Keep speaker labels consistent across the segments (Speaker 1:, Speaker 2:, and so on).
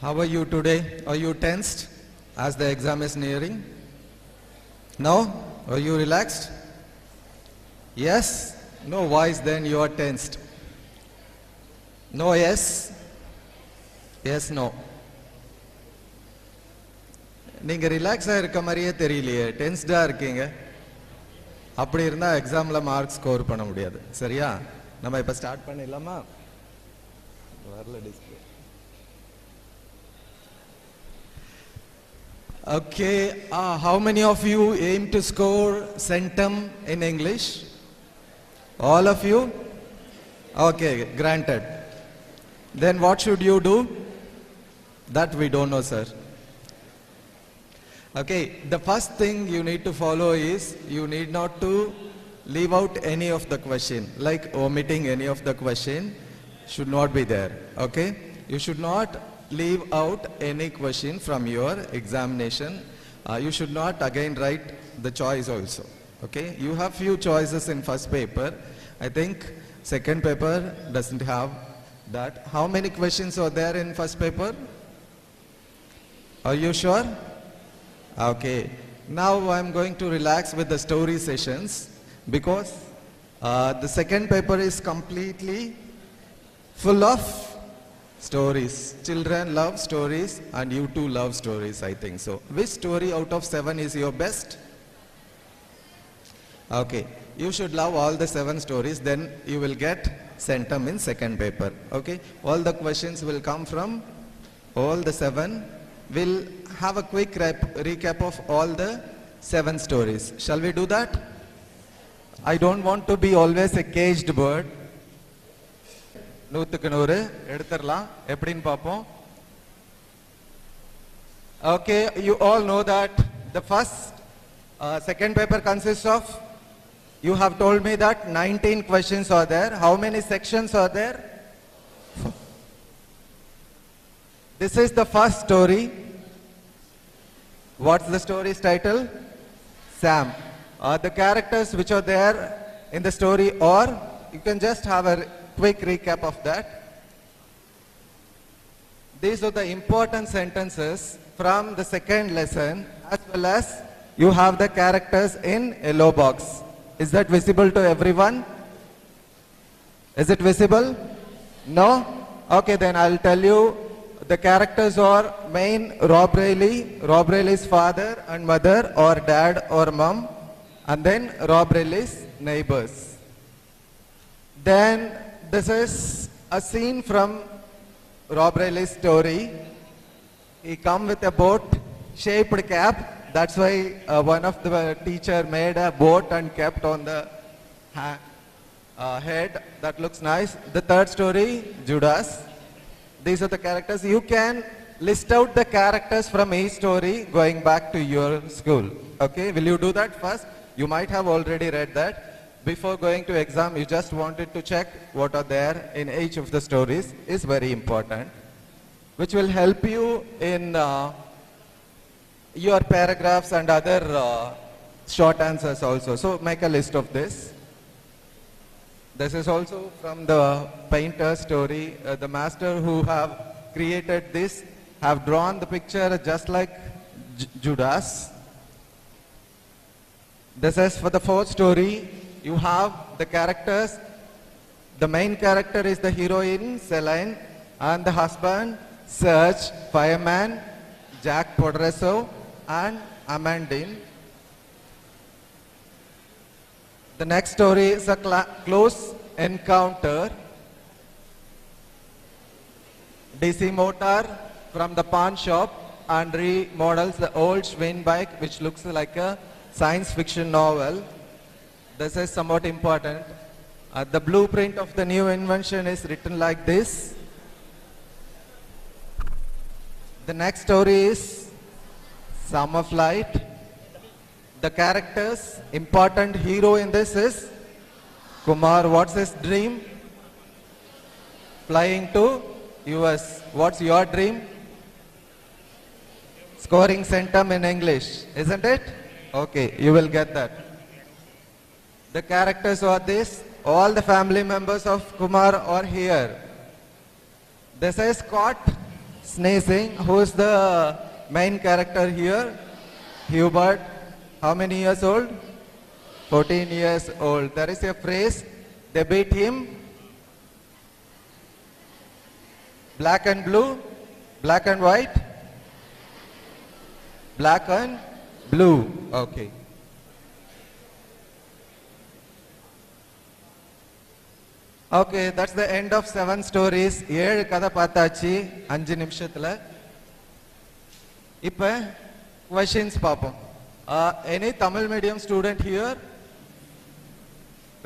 Speaker 1: How are you today? Are you tensed as the exam is nearing? No? Are you relaxed? Yes? No voice, then you are tensed. No, yes? Yes, no. நீங்க ரிலாக்ஸா இருக்க மாதிரியே தெரியலையே, டென்ஸ்டா இருக்கீங்க. அப்படி இருந்தா எக்ஸாம்ல மார்க் ஸ்கோர் பண்ண முடியாது. சரியா? நம்ம இப்ப ஸ்டார்ட் பண்ணிடலாமா? வரல display. Okay, how many of you aim to score centum in English? All of you? Okay, granted. Then what should you do? That we don't know, sir. Okay, the first thing you need to follow is you need not to leave out any of the question, like omitting any of the question should not be there. Okay, you should not leave out any question from your examination. You should not again write the choice also. Okay, you have few choices in first paper. I think second paper doesn't have that. How many questions are there in first paper? Are you sure? Okay, now I'm going to relax with the story sessions because the second paper is completely full of stories. Children love stories and you too love stories, I think so. Which story out of 7 is your best? Okay, you should love all the 7 stories, then you will get centum in second paper. Okay, all the questions will come from all the 7. We'll have a quick recap of all the 7 stories. Shall we do that? I don't want to be always a caged bird. நூத்துக்கு நூறு எடுத்துடலாம் எப்படின்னு பார்ப்போம். Okay, you all know that the second paper consists of, you have told me that 19 questions are there. How many sections are there? This is the first story. What's the story's title? Sam. The characters which are there in the story, or you can just have a quick recap of that. These are the important sentences from the second lesson, as well as you have the characters in yellow box. Is that visible to everyone? Is it visible? No? Okay, then I'll tell you. The characters are main Rob Rayleigh's father and mother, or dad or mom, and then Rob Rayleigh's neighbors. Then this is a scene from Rob Rayleigh's story. He come with a boat-shaped cap. That's why one of the teacher made a boat and kept on the head. That looks nice. The third story, Judas. These are the characters. You can list out the characters from each story going back to your school. Okay, will you do that first? You might have already read that. Before going to exam, you just wanted to check what are there in each of the stories is very important, which will help you in your paragraphs and other short answers also. So make a list of this. This is also from the painter story. The master who have created this have drawn the picture just like Judas. This is for the fourth story. You have the characters. The main character is the heroine, Celine, and the husband, Serge, fireman, Jack Poderoso, and Amandine. The next story is a close encounter. DC Motor from the pawn shop and remodels the old Schwinn bike, which looks like a science fiction novel. This is somewhat important. The blueprint of the new invention is written like this. The next story is Summer Flight. The characters, important hero in this is Kumar. What's his dream? Flying to US. What's your dream? Scoring centum in English, isn't it? Okay, you will get that. The characters are this. All the family members of Kumar are here. This is Scott, sneezing. Who is the main character here? Hubert. How many years old? 14 years old. There is a phrase, they beat him. Black and blue, black and white, black and blue. Okay. Okay, that's the end of 7 stories. 7 கதை பார்த்தாச்சு 5 நிமிஷத்துல. இப்ப questions பார்ப்போம். Any Tamil medium student here?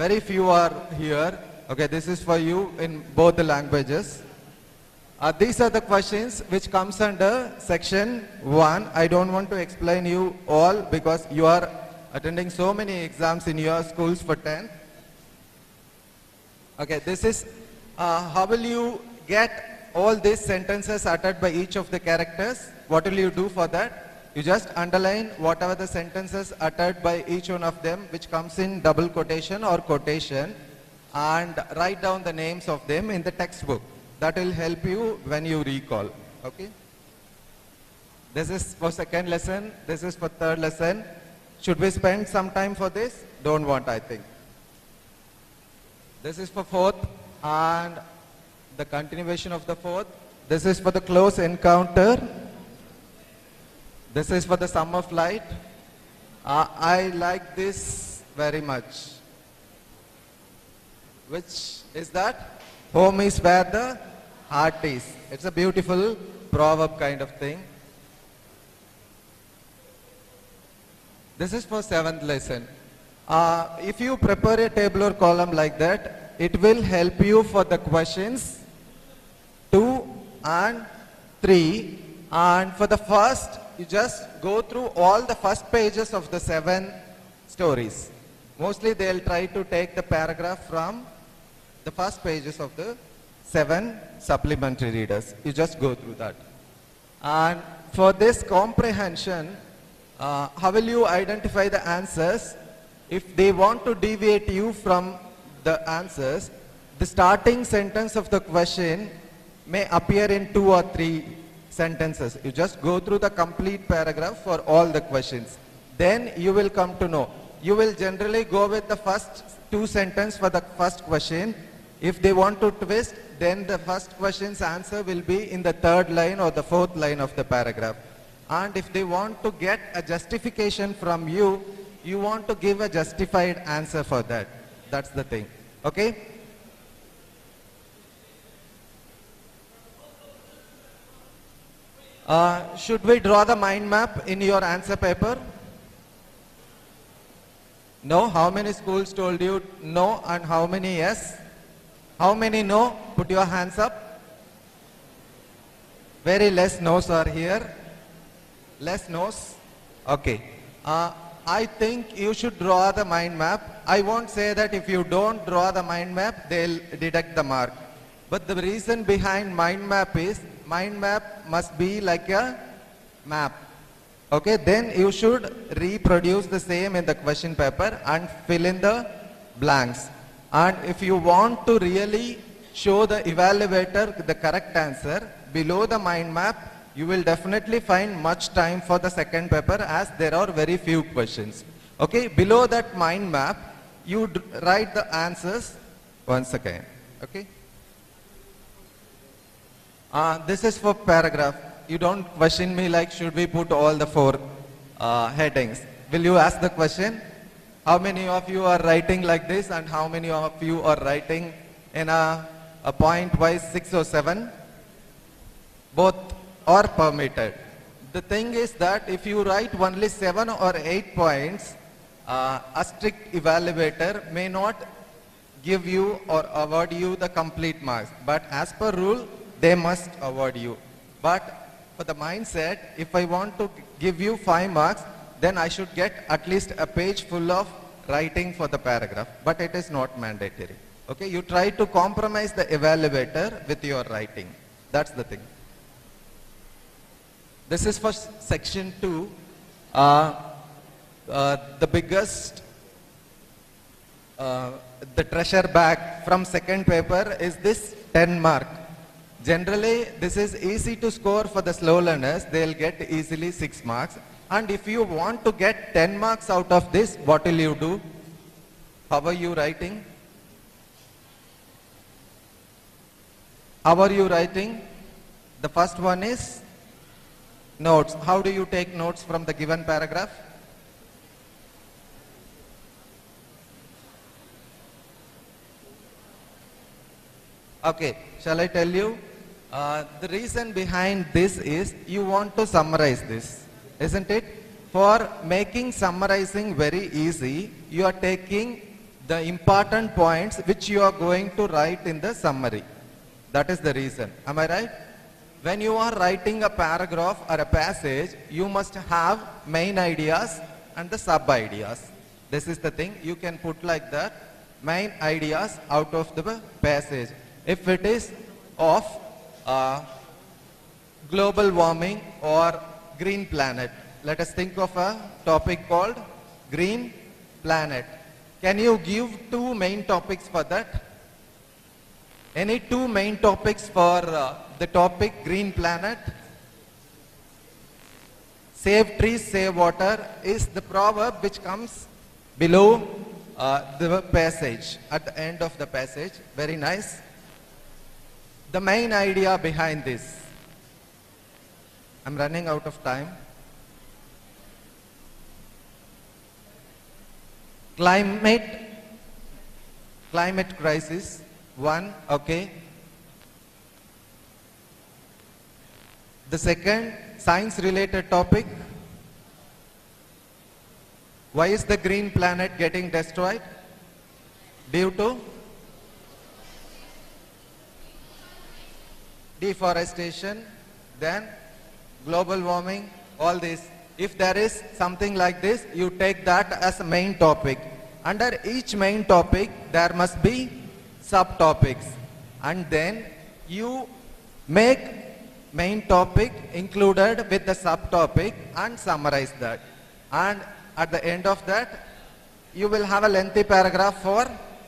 Speaker 1: Very few are here. Okay, this is for you in both the languages. These are the questions which comes under section 1. I don't want to explain you all because you are attending so many exams in your schools for 10. Okay, this is how will you get all these sentences uttered by each of the characters? What will you do for that? You just underline whatever the sentences uttered by each one of them which comes in double quotation or quotation and write down the names of them in the textbook. That will help you when you recall. Okay? This is for second lesson. This is for third lesson. Should we spend some time for this? Don't want, I think. This is for fourth and the continuation of the fourth. This is for the close encounter. This is for the summer flight. I like this very much. Which is that? Home is where the heart is. It's a beautiful proverb kind of thing. This is for 7th lesson. If you prepare a tabular column like that, it will help you for the questions 2 and 3. And for the first, you just go through all the first pages of the 7 stories. Mostly they'll try to take the paragraph from the first pages of the 7 supplementary readers. You just go through that. And for this comprehension, how will you identify the answers? If they want to deviate you from the answers, the starting sentence of the question may appear in 2 or 3 sentences. You just go through the complete paragraph for all the questions. Then you will come to know. You will generally go with the first 2 sentences for the first question. If they want to twist, then the first question's answer will be in the 3rd line or the 4th line of the paragraph. And if they want to get a justification from you, you want to give a justified answer for that. That's the thing. Okay? Should we draw the mind map in your answer paper? No? How many schools told you no and how many yes? How many no? Put your hands up. Very less no's are here. Less no's? Okay. I think you should draw the mind map. I won't say that if you don't draw the mind map, they'll deduct the mark. But the reason behind mind map is, mind map must be like a map. Okay, then you should reproduce the same in the question paper and fill in the blanks. And if you want to really show the evaluator the correct answer, below the mind map, you will definitely find much time for the second paper as there are very few questions. Okay, below that mind map, you write the answers once again. Okay. This is for paragraph. You don't question me like should we put all the 4 headings. Will you ask the question? How many of you are writing like this and how many of you are writing in a point-wise 6 or 7? Both are permitted. The thing is that if you write only 7 or 8 points, a strict evaluator may not give you or award you the complete marks. But as per rule, they must award you. But for the mindset, if I want to give you 5 marks, then I should get at least a page full of writing for the paragraph. But it is not mandatory. Okay, you try to compromise the evaluator with your writing. That's the thing. This is for section 2. The biggest, the treasure bag from second paper is this 10 mark. Generally, this is easy to score for the slow learners. They'll get easily 6 marks. And if you want to get 10 marks out of this, what will you do? How are you writing? How are you writing? The first one is notes. How do you take notes from the given paragraph? Okay, shall I tell you? The reason behind this is you want to summarize this, isn't it? For making summarizing very easy, you are taking the important points which you are going to write in the summary. That is the reason. Am I right? When you are writing a paragraph or a passage, you must have main ideas and the sub-ideas. This is the thing. You can put like that, main ideas out of the passage. If it is of global warming or green planet, let us think of a topic called green planet. Can you give 2 main topics for that? Any 2 main topics for the topic green planet? Save trees, save water is the proverb which comes below the passage, at the end of the passage. Very nice. The main idea behind this. I'm running out of time. Climate crisis, 1, okay. The second, science related topic. Why is the green planet getting destroyed? Due to deforestation, then global warming, all this. If there is something like this, you take that as a main topic. Under each main topic, there must be subtopics. And then you make main topic included with the subtopic and summarize that. And at the end of that, you will have a lengthy paragraph for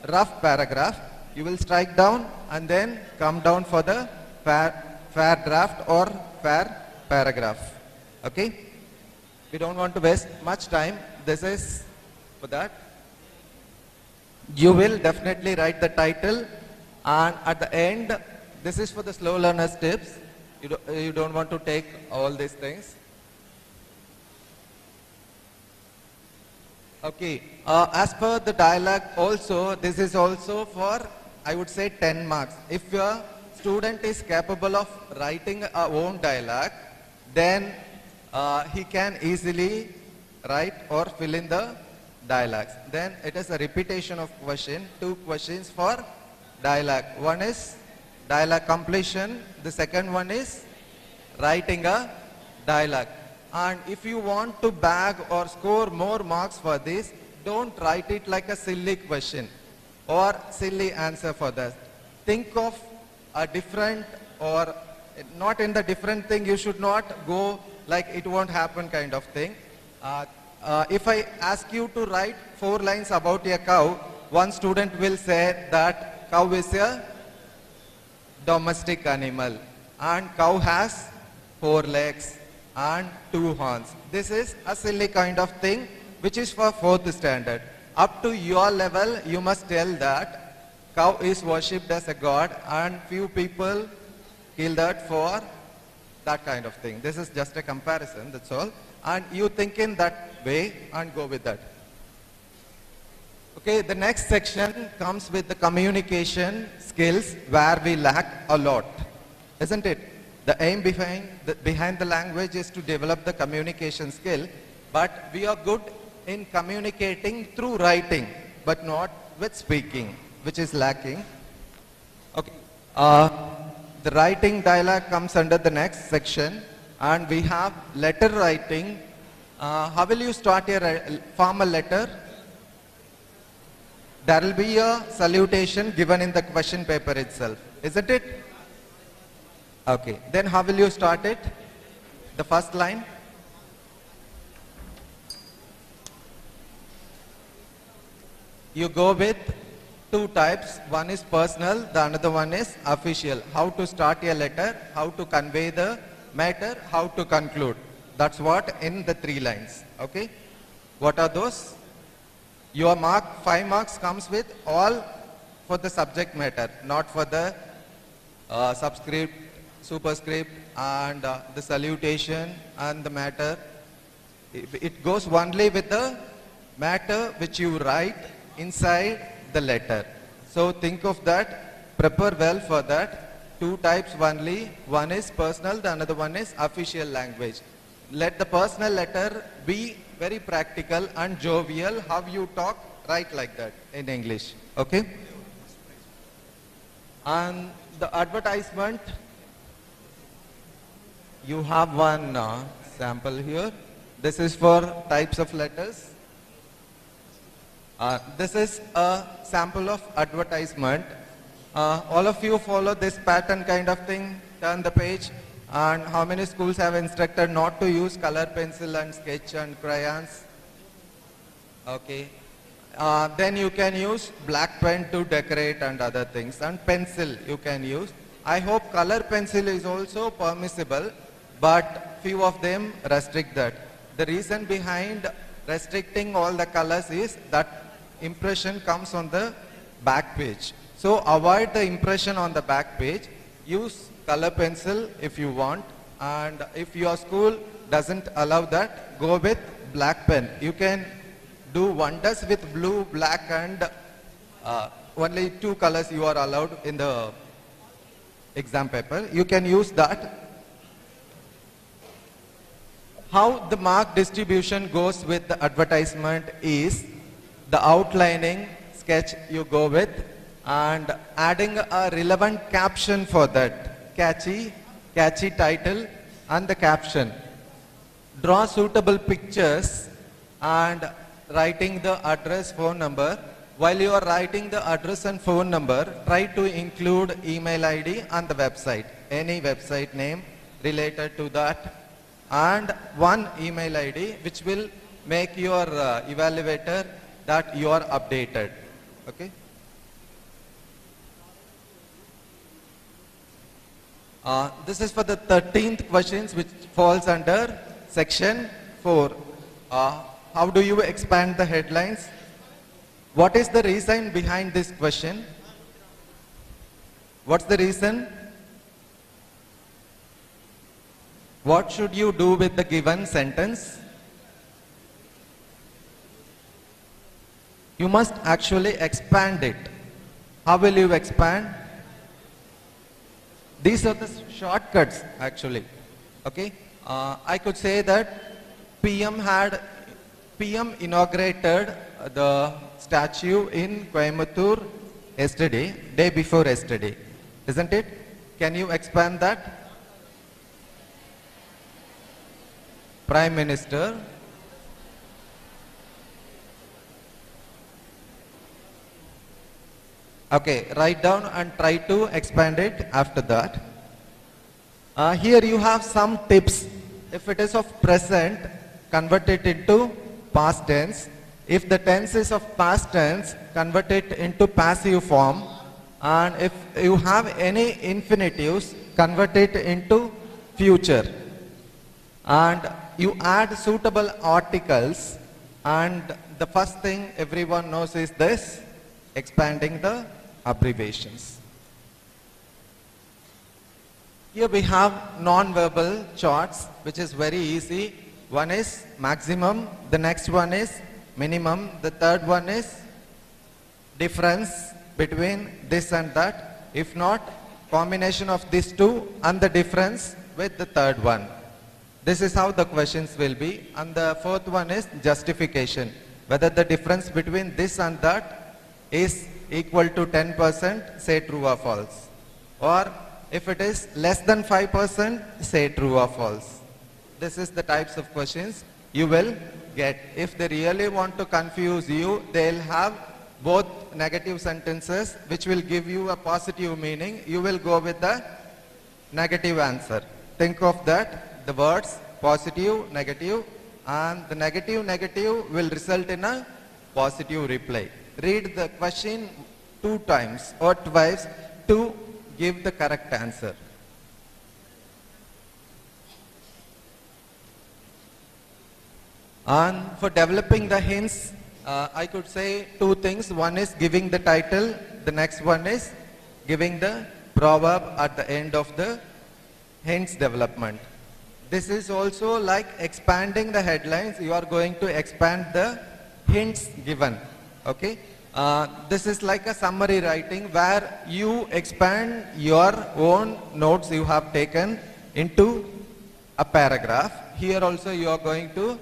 Speaker 1: rough paragraph. You will strike down and then come down for the fair draft or fair paragraph. Okay? We don't want to waste much time. This is for that. You will definitely write the title, and at the end, this is for the slow learners tips. You don't want to take all these things. Okay. As per the dialogue also, this is also for, I would say, 10 marks. If your student is capable of writing a own dialogue, then he can easily write or fill in the dialogues. Then it is a repetition of question, 2 questions for dialogue. One is dialogue completion, the second one is writing a dialogue. And if you want to bag or score more marks for this, don't write it like a silly question or silly answer for that. Think of a different, or not in the different thing, you should not go like it won't happen kind of thing. If I ask you to write 4 lines about a cow, one student will say that cow is a domestic animal and cow has 4 legs and 2 horns. This is a silly kind of thing which is for 4th standard. Up to your level, you must tell that cow is worshipped as a god and few people kill that for that kind of thing. This is just a comparison, that's all. And you think in that way and go with that. Okay, the next section comes with the communication skills where we lack a lot, isn't it? The aim behind the language is to develop the communication skill, but we are good in communicating through writing, but not with speaking, which is lacking. Okay. The writing dialogue comes under the next section, and we have letter writing. How will you start your formal letter? There will be a salutation given in the question paper itself, isn't it? Okay, then how will you start it? The first line? You go with two types. One is personal, the another one is official. How to start a letter, how to convey the matter, how to conclude. That's what in the 3 lines. Okay? What are those? Your mark, 5 marks comes with all for the subject matter, not for the subscript, superscript, and the salutation and the matter. It goes only with the matter which you write inside the letter. So think of that, prepare well for that. 2 types only, one is personal, the another one is official language. Let the personal letter be very practical and jovial. How you talk, write like that in English. Okay? And the advertisement, you have one sample here. This is for types of letters. This is a sample of advertisement. All of you follow this pattern kind of thing, turn the page. And how many schools have instructed not to use color pencil and sketch and crayons? Okay. Then you can use black pen to decorate and other things, and pencil you can use. I hope color pencil is also permissible, but few of them restrict that. The reason behind restricting all the colors is that impression comes on the back page. So avoid the impression on the back page. Use color pencil if you want, and if your school doesn't allow that, go with black pen. You can do wonders with blue, black, and only 2 colors you are allowed in the exam paper. You can use that. How the mark distribution goes with the advertisement is the outlining sketch you go with, and adding a relevant caption for that. Catchy title and the caption. Draw suitable pictures and writing the address, phone number. While you are writing the address and phone number, try to include email ID and the website. Any website name related to that. And one email ID which will make your evaluator that you are updated. Okay? This is for the 13th questions, which falls under section 4. How do you expand the headlines? What is the reason behind this question? What's the reason? What should you do with the given sentence? You must actually expand it. How will you expand? These are the shortcuts actually. Okay? I could say that PM inaugurated the statue in Coimbatore yesterday, day before yesterday. Isn't it? Can you expand that? Prime Minister. Okay, write down and try to expand it after that. Here you have some tips. If it is of present, convert it into past tense. If the tense is of past tense, convert it into passive form. And if you have any infinitives, convert it into future. And you add suitable articles. And the first thing everyone knows is this, expanding the abbreviations. Here we have non-verbal charts, which is very easy. One is maximum, the next one is minimum, the third one is difference between this and that. If not, combination of these two and the difference with the third one. This is how the questions will be. And the fourth one is justification. Whether the difference between this and that is equal to 10%, say true or false. Or if it is less than 5%, say true or false. This is the types of questions you will get. If they really want to confuse you, they'll have both negative sentences which will give you a positive meaning. You will go with the negative answer. Think of that, the words positive, negative, and the negative will result in a positive reply. Read the question 2 times or twice to give the correct answer. And for developing the hints, I could say 2 things. One is giving the title, the next one is giving the proverb at the end of the hints development. This is also like expanding the headlines. You are going to expand the hints given. Okay? This is like a summary writing where you expand your own notes you have taken into a paragraph. Here also you are going to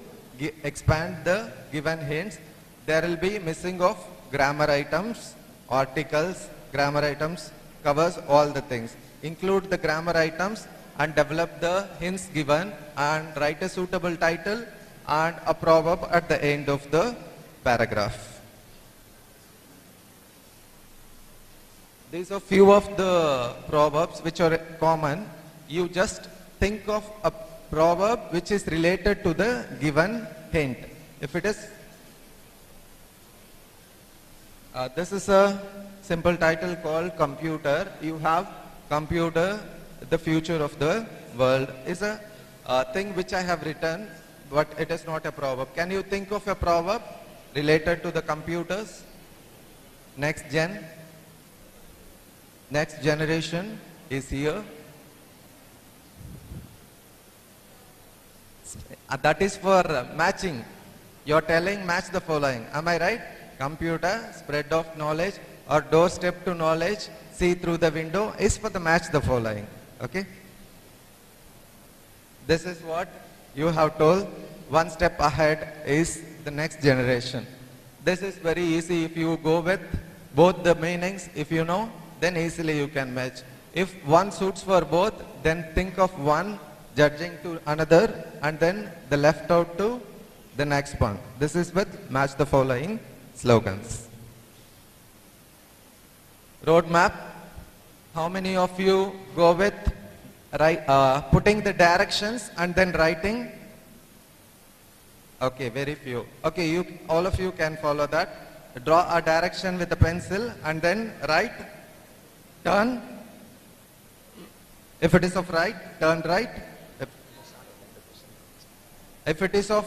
Speaker 1: expand the given hints. There will be missing of grammar items, articles, grammar items, covers all the things. Include the grammar items and develop the hints given and write a suitable title and a proverb at the end of the paragraph. These are few of the proverbs which are common. You just think of a proverb which is related to the given hint. If it is, this is a simple title called Computer. You have computer, the future of the world is a thing which I have written, but it is not a proverb. Can you think of a proverb related to the computers? Next generation is here. That is for matching. You're telling match the following. Am I right? Computer, spread of knowledge, or doorstep to knowledge, see through the window is for the match the following. Okay? This is what you have told. One step ahead is the next generation. This is very easy. If you go with both the meanings, if you know, then easily you can match. If one suits for both, then think of one judging to another and then the left out to the next one. This is with match the following slogans. Roadmap. How many of you go with putting the directions and then writing? Okay, very few. Okay, all of you can follow that. Draw a direction with a pencil and then write, turn. If it is of right, turn right. If it is of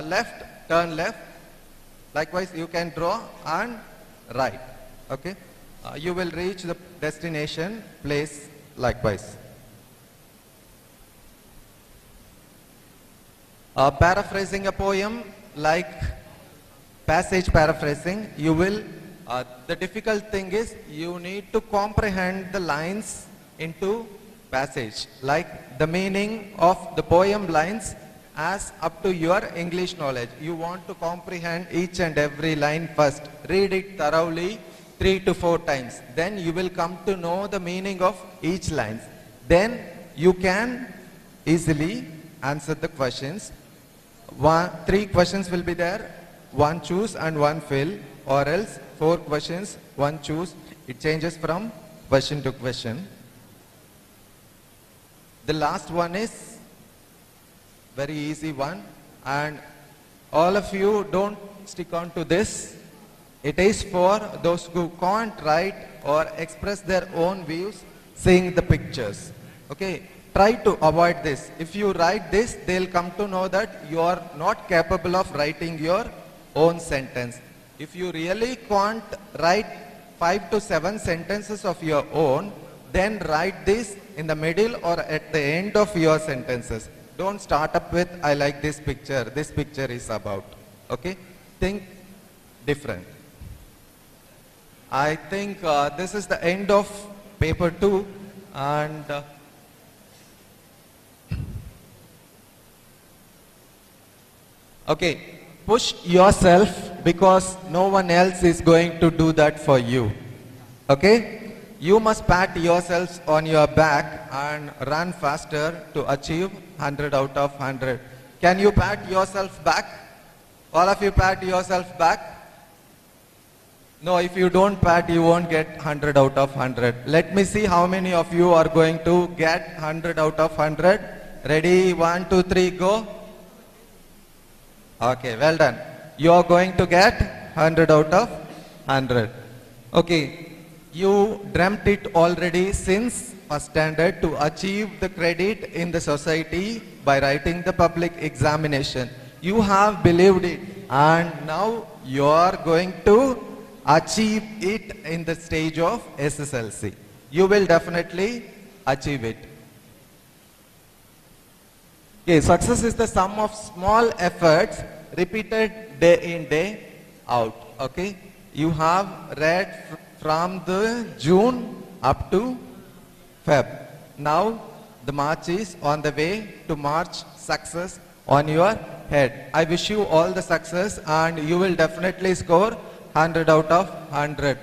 Speaker 1: left, turn left. Likewise, you can draw and write. Okay? You will reach the destination place likewise. Paraphrasing a poem, like passage paraphrasing, you will, the difficult thing is you need to comprehend the lines into passage, like the meaning of the poem lines as up to your English knowledge. You want to comprehend each and every line first. Read it thoroughly 3 to 4 times. Then you will come to know the meaning of each line. Then you can easily answer the questions. 3 questions will be there. 1 choose and 1 fill, or else 4 questions, 1 choose. It changes from question to question. The last one is very easy one, and all of you don't stick on to this. It is for those who can't write or express their own views seeing the pictures. Okay, try to avoid this. If you write this, they'll come to know that you are not capable of writing your own sentence. If you really can't write 5 to 7 sentences of your own, then write this in the middle or at the end of your sentences. Don't start up with, I like this picture is about. Okay? Think different. I think this is the end of paper 2, and okay, push yourself because no one else is going to do that for you. Okay? You must pat yourselves on your back and run faster to achieve 100 out of 100. Can you pat yourself back? All of you pat yourself back? No, if you don't pat, you won't get 100 out of 100. Let me see how many of you are going to get 100 out of 100. Ready? 1, 2, 3, go. Okay, well done. You are going to get 100 out of 100. Okay. You dreamt it already since first standard to achieve the credit in the society by writing the public examination. You have believed it, and now you are going to achieve it in the stage of SSLC. You will definitely achieve it. Okay, success is the sum of small efforts repeated day in, day out. Okay, you have read from the June up to Feb. Now the March is on the way to March success on your head. I wish you all the success, and you will definitely score 100 out of 100.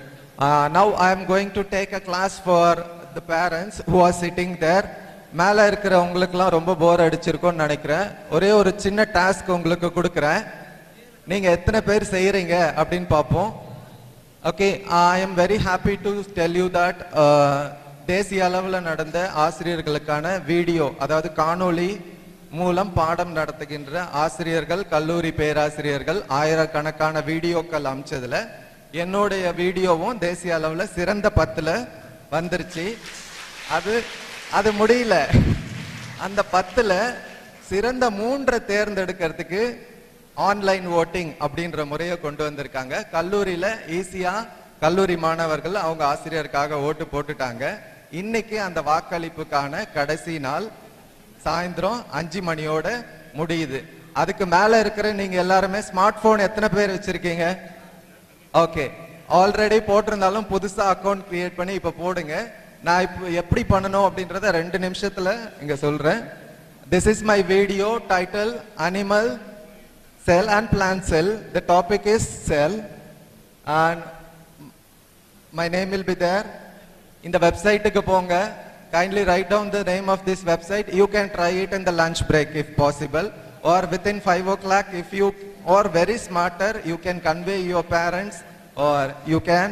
Speaker 1: Now I am going to take a class for the parents who are sitting there. மேலே இருக்கிற உங்களுக்குலாம் ரொம்ப போர் அடிச்சிருக்கும்னு நினைக்கிறேன். ஒரே ஒரு சின்ன task உங்களுக்கு கொடுக்குறேன். நீங்கள் எத்தனை பேர் செய்கிறீங்க அப்படின்னு பார்ப்போம். Okay, I am very happy to tell you that தேசிய அளவில் நடந்த ஆசிரியர்களுக்கான வீடியோ, அதாவது காணொளி மூலம் பாடம் நடத்துகின்ற ஆசிரியர்கள், கல்லூரி பேராசிரியர்கள் ஆயிரக்கணக்கான வீடியோக்கள் அமைச்சதில் என்னுடைய வீடியோவும் தேசிய அளவில் சிறந்த 10ல் வந்துருச்சு. அது முடியல. அந்த 10ல் சிறந்த 3 தேர்ந்தெடுக்கிறதுக்கு ஆன்லைன் ஓட்டிங் அப்படின்ற முறையை கொண்டு வந்திருக்காங்க. கல்லூரியில் ஈஸியாக கல்லூரி மாணவர்கள் அவங்க ஆசிரியருக்காக ஓட்டு போட்டுட்டாங்க. இன்னைக்கு அந்த வாக்களிப்புக்கான கடைசி நாள் சாயந்தரம் 5 மணியோட முடியுது. அதுக்கு மேலே இருக்கிற நீங்கள் எல்லாருமே ஸ்மார்ட் ஃபோன் எத்தனை பேர் வச்சிருக்கீங்க? ஓகே, ஆல்ரெடி போட்டிருந்தாலும் புதுசாக அக்கௌண்ட் கிரியேட் பண்ணி இப்போ போடுங்க. நான் இப்போ எப்படி பண்ணணும் அப்படின்றத 2 நிமிஷத்தில் இங்கே சொல்கிறேன். This is my video title animal cell and plant cell. The topic is cell, and my name will be there. In the website ku ponga, kindly write down the name of this website. You can try it in the lunch break if possible, or within 5 o'clock if you are very smarter, you can convey your parents, or you can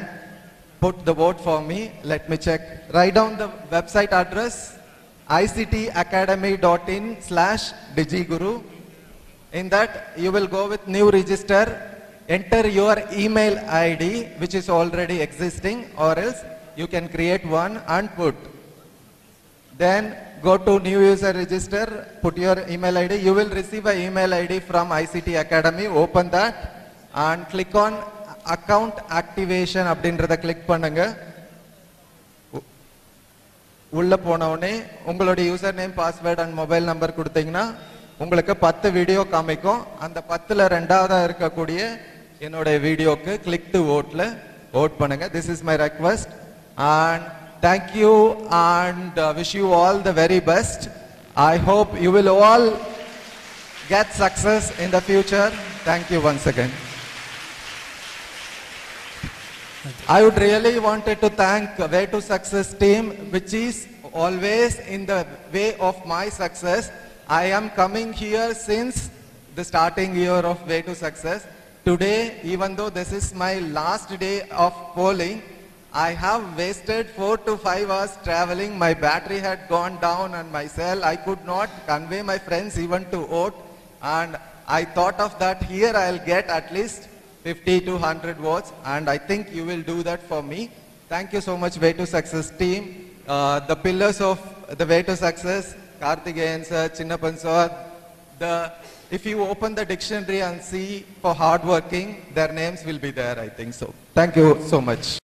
Speaker 1: put the vote for me. Let me check. Write down the website address, ictacademy.in/digiguru. In that, you will go with new register, enter your email ID which is already existing, or else you can create one and put. Then go to new user register, put your email ID. You will receive an email ID from ICT Academy. Open that and click on account activation அப்படின்றத click பண்ணுங்க. உள்ள போனவுடனே உங்களுடைய user name, password and mobile number கொடுத்தீங்கன்னா உங்களுக்கு 10 video காமிக்கும். அந்த 10ல் 2ஆவதா இருக்கக்கூடிய என்னுடைய வீடியோக்கு கிளிக் டு ஓட்ல ஓட் பண்ணுங்க. This is my request, and thank you, and wish you all the very best. I hope you will all get success in the future. Thank you once again. I would really wanted to thank Way to Success team, which is always in the way of my success. I am coming here since the starting year of Way to Success. Today, even though this is my last day of polling, I have wasted 4 to 5 hours traveling. My battery had gone down on my cell. I could not convey my friends even to vote. And I thought of that here I'll get at least 50 to 100 votes. And I think you will do that for me. Thank you so much, Way to Success team. The pillars of the Way to Success, Karthikeyan sir, Chinnapan sir, if you open the dictionary and see for hardworking, their names will be there, I think so. Thank you so much.